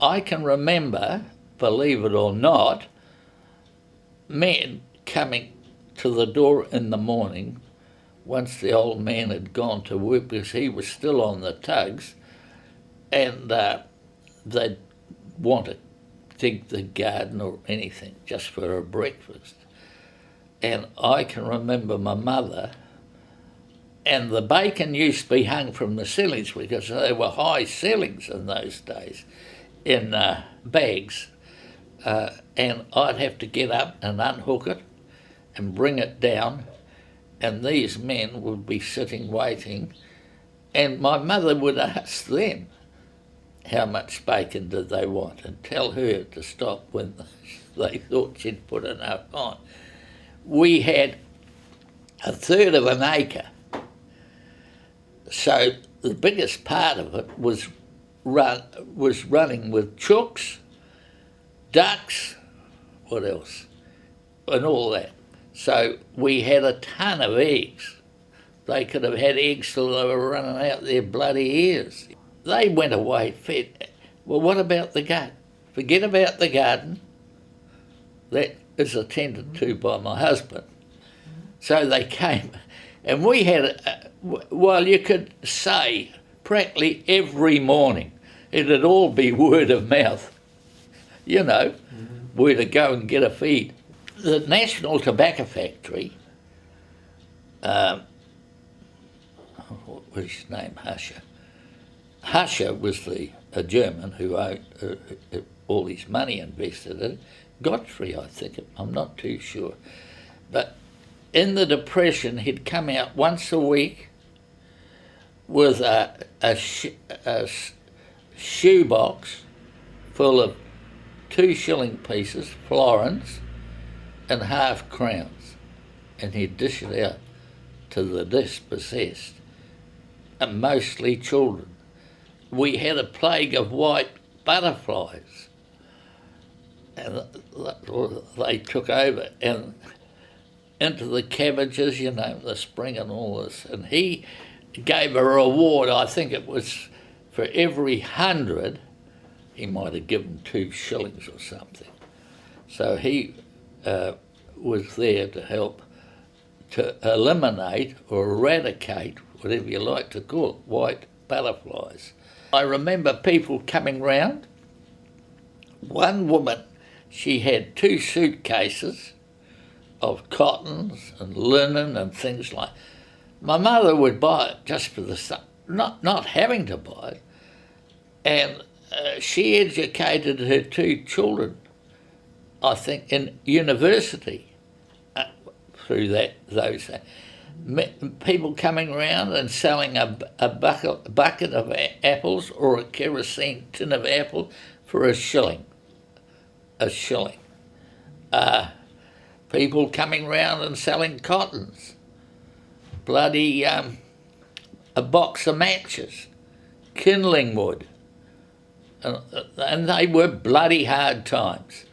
I can remember, believe it or not, men coming to the door in the morning once the old man had gone to work, because he was still on the tugs, and they'd want to dig the garden or anything just for a breakfast. And I can remember my mother, and the bacon used to be hung from the ceilings because there were high ceilings in those days in bags. And I'd have to get up and unhook it and bring it down, and these men would be sitting waiting, and my mother would ask them how much bacon did they want and tell her to stop when they thought she'd put enough on. We had a third of an acre, so the biggest part of it was running with chooks, ducks, what else, and all that. So we had a ton of eggs. They could have had eggs till they were running out their bloody ears. They went away fed. Well, what about the garden? Forget about the garden. That is attended to by my husband. So they came, and we had, well, you could say practically every morning, it'd all be word of mouth, you know, where to go and get a feed. The National Tobacco Factory, what was his name, Huscher. Huscher was a German who owned all his money invested in it. Godfrey, I think, I'm not too sure. But in the Depression, he'd come out once a week with a shoebox full of 2-shilling pieces, florins, and half crowns, and he'd dish it out to the dispossessed, and mostly children. We had a plague of white butterflies, and they took over and into the cabbages, you know, the spring and all this, and he gave a reward. I think it was for every 100, he might have given 2 shillings or something. So he was there to help to eliminate or eradicate, whatever you like to call it, white butterflies. I remember people coming round. One woman, she had 2 suitcases of cottons and linen and things like. My mother would buy it just for the stuff, not having to buy it, and she educated her 2 children, I think, in university through those people coming around and selling a bucket of apples or a kerosene tin of apple for a shilling. People coming round and selling cottons, bloody a box of matches, kindling wood, and they were bloody hard times.